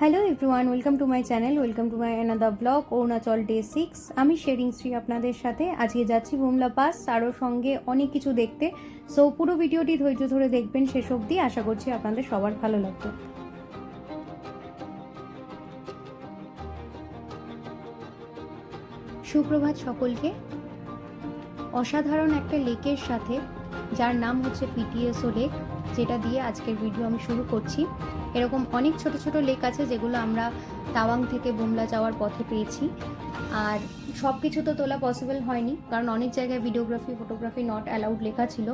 Hello everyone, welcome to my channel, welcome to my another blog Arunachal day 6। আমি শেরিং শ্রী আপনাদের সাথে আজকে যাচ্ছি বুমলা পাস, আরও সঙ্গে অনেক কিছু দেখতে। সো পুরো ভিডিওটি ধৈর্য ধরে দেখবেন শেষ অবধি, আশা করছি আপনাদের সবার ভালো লাগবে। সুপ্রভাত সকলকে। অসাধারণ একটা লেকের সাথে, যার নাম হচ্ছে পিটিএসও লেক, যেটা দিয়ে আজকের ভিডিও আমি শুরু করছি। এরকম অনেক ছোট ছোট লেক আছে যেগুলো আমরা তাওয়াং থেকে বুমলা যাওয়ার পথে পেয়েছি। আর সব কিছু তো তোলা পসিবল হয়নি, কারণ অনেক জায়গায় ভিডিওগ্রাফি ফটোগ্রাফি নট অ্যালাউড লেখা ছিল।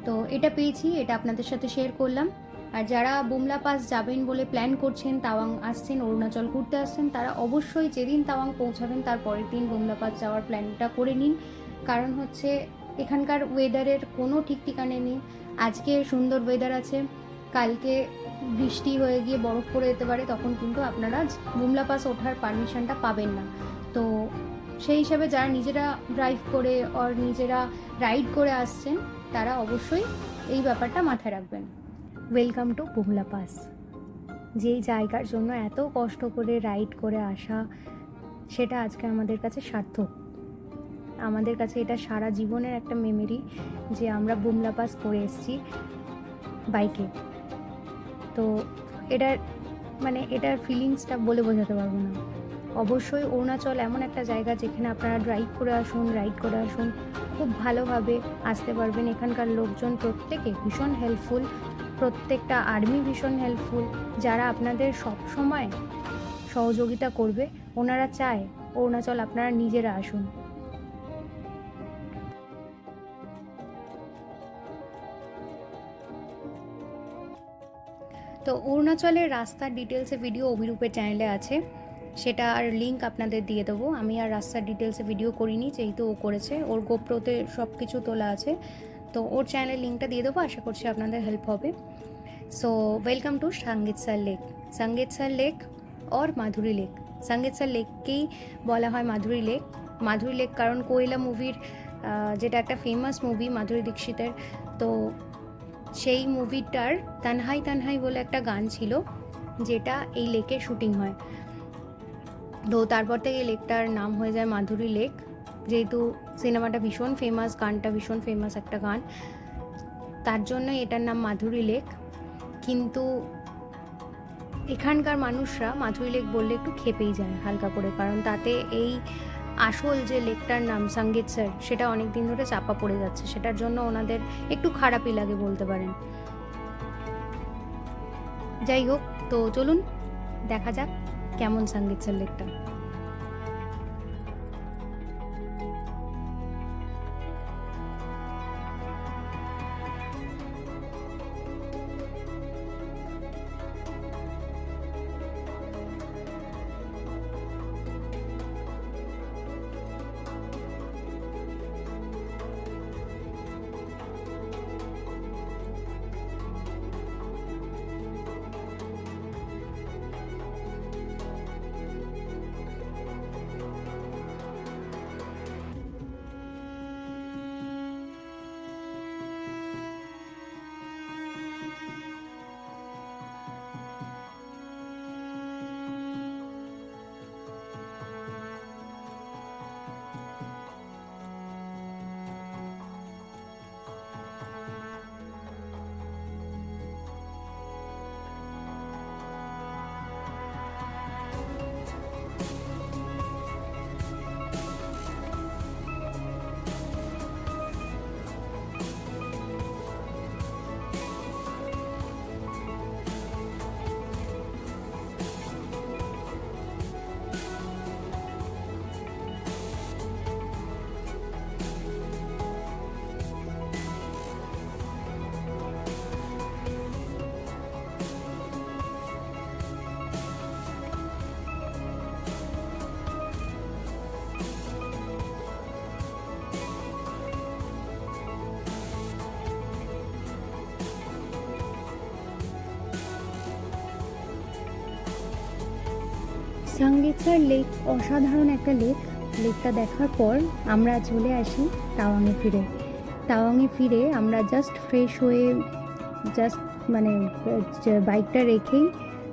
তো এটা পেয়েছি, এটা আপনাদের সাথে শেয়ার করলাম। আর যারা বুমলা পাস যাবেন বলে প্ল্যান করছেন, তাওয়াং আসছেন, অরুণাচল ঘুরতে আসছেন, তারা অবশ্যই যেদিন তাওয়াং পৌঁছাবেন তার পরের দিন বুমলা পাস যাওয়ার প্ল্যানটা করে নিন। কারণ হচ্ছে এখানকার ওয়েদারের কোনো ঠিক ঠিকানে নেই। আজকে সুন্দর ওয়েদার আছে, কালকে বৃষ্টি হয়ে গিয়ে বরফ পড়ে যেতে পারে, তখন কিন্তু আপনারা বুমলা পাস ওঠার পারমিশনটা পাবেন না। তো সেই হিসাবে যারা নিজেরা ড্রাইভ করে আর নিজেরা রাইড করে আসছেন, তারা অবশ্যই এই ব্যাপারটা মাথায় রাখবেন। Welcome to Bumla pass. যেই জায়গার জন্য এত কষ্ট করে রাইড করে আসা, সেটা আজকে আমাদের কাছে সার্থক। আমাদের কাছে এটা সারা জীবনের একটা মেমোরি যে আমরা বুমলা পাস করে এসেছি বাইকে। তো এটার ফিলিংসটা বলে বোঝাতে পারবো না। অবশ্যই অরুণাচল এমন একটা জায়গা যেখানে আপনারা ড্রাইভ করে আসুন, রাইড করে আসুন, খুব ভালোভাবে আসতে পারবেন। এখানকার লোকজন প্রত্যেকে ভীষণ হেল্পফুল, প্রত্যেকটা আর্মি ভীষণ হেল্পফুল, যারা আপনাদের সব সময় সহযোগিতা করবে। ওনারা চায় অরুণাচল আপনারা নিজেরা আসুন। তো অরুণাচলের রাস্তার ডিটেলসে ভিডিও অভিরূপের চ্যানেলে আছে, সেটা আর লিঙ্ক আপনাদের দিয়ে দেবো। আমি আর রাস্তার ডিটেলসে ভিডিও করিনি, যেহেতু ও করেছে, ওর গোপ্রোতে সব কিছু তোলা আছে। তো ওর চ্যানেলের লিঙ্কটা দিয়ে দেবো, আশা করছি আপনাদের হেল্প হবে। So welcome to Sangestar lake. Sangestar lake और মাধুরী লেক। সাঙ্গিতসার লেককেই বলা হয় মাধুরী লেক। মাধুরী লেক কারণ কোয়েলা মুভির, যেটা একটা ফেমাস মুভি মাধুরী দীক্ষিতের, তো সেই মুভিটার তানহাই তানহাই বলে একটা গান ছিল, যেটা এই লেকে শুটিং হয়। তো তারপর থেকে লেকটার নাম হয়ে যায় মাধুরী লেক, যেহেতু সিনেমাটা ভীষণ ফেমাস, গানটা ভীষণ ফেমাস একটা গান, তার জন্য এটার নাম মাধুরী লেক। কিন্তু এখানকার মানুষরা মাধুরী লেক বললে একটু খেপেই যায় হালকা করে, কারণ তাতে এই আসল যে লেকটার নাম সাঙ্গিতসার, সেটা অনেক দিন ধরে চাপা পড়ে যাচ্ছে, সেটার জন্য ওনাদের একটু খারাপই লাগে বলতে পারেন। যাই হোক, তো চলুন দেখা যাক কেমন সাঙ্গিতসার লেকটা। সাঙ্গিতসার লেক অসাধারণ একটা লেক। লেকটা দেখার পর আমরা চলে আসি তাওয়াংয়ে ফিরে। তাওয়াংয়ে ফিরে আমরা জাস্ট ফ্রেশ হয়ে, জাস্ট বাইকটা রেখেই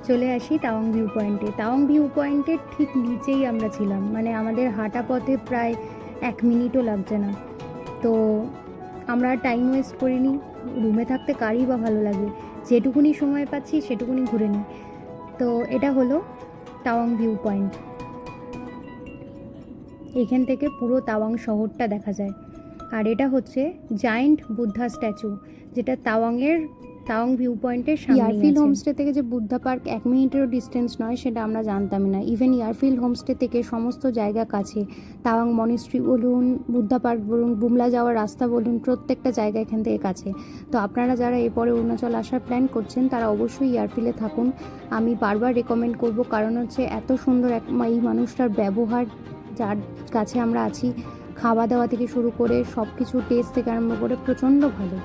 চলে আসি তাওয়াং ভিউ পয়েন্টে। তাওয়াং ভিউ পয়েন্টের ঠিক নিচেই আমরা ছিলাম, মানে আমাদের হাঁটা পথে প্রায় 1 মিনিটও লাগছে না। তো আমরা টাইম ওয়েস্ট করিনি, রুমে থাকতে কারই বা ভালো লাগে, যেটুকুনি সময় পাচ্ছি সেটুকুনি ঘুরে নিই। তো এটা হলো তাওয়াং ভিউ পয়েন্ট। এখান থেকে পুরো তাওয়াং শহরটা দেখা যায়। আর এটা হচ্ছে জায়েন্ট বুদ্ধা স্ট্যাচু, যেটা তাওয়াং ভিউ পয়েন্টের সামনে। এয়ারফিল্ড হোমস্টে থেকে যে বুদ্ধা পার্ক 1 মিনিটেরও ডিস্টেন্স নয়, সেটা আমরা জানতামই না। ইভেন এয়ারফিল্ড হোমস্টে থেকে সমস্ত জায়গা কাছে, তাওয়াং মনিস্ট্রি বলুন, বুদ্ধা পার্ক বলুন, বুমলা যাওয়ার রাস্তা বলুন, প্রত্যেকটা জায়গা এখান থেকে কাছে। তো আপনারা যারা এরপরে অরুণাচল আসার প্ল্যান করছেন তারা অবশ্যই এয়ারফিল্ডে থাকুন। আমি বারবার রেকমেন্ড করব, কারণ হচ্ছে এত সুন্দর এই মানুষটার ব্যবহার, যার কাছে আমরা আছি, খাওয়া দাওয়া থেকে শুরু করে সব কিছু, টেস্ট থেকে আরম্ভ করে প্রচণ্ড ভালো।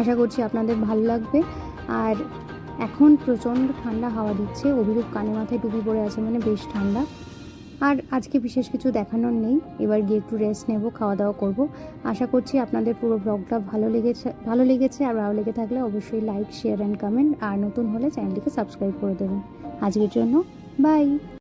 আশা করছি আপনাদের ভালো লাগবে। আর এখন প্রচণ্ড ঠান্ডা হাওয়া দিচ্ছে, অভিরূপ কানে মাথায় টুপি পরে আছে, মানে বেশ ঠান্ডা। আর আজকে বিশেষ কিছু দেখানোর নেই, এবার গিয়ে একটু রেস্ট নেব, খাওয়া দাওয়া করব। আশা করছি আপনাদের পুরো ব্লগটা ভালো লেগেছে। আর ভালো লেগে থাকলে অবশ্যই লাইক, শেয়ার অ্যান্ড কমেন্ট, আর নতুন হলে চ্যানেলটিকে সাবস্ক্রাইব করে দেবেন। আজকের জন্য বাই।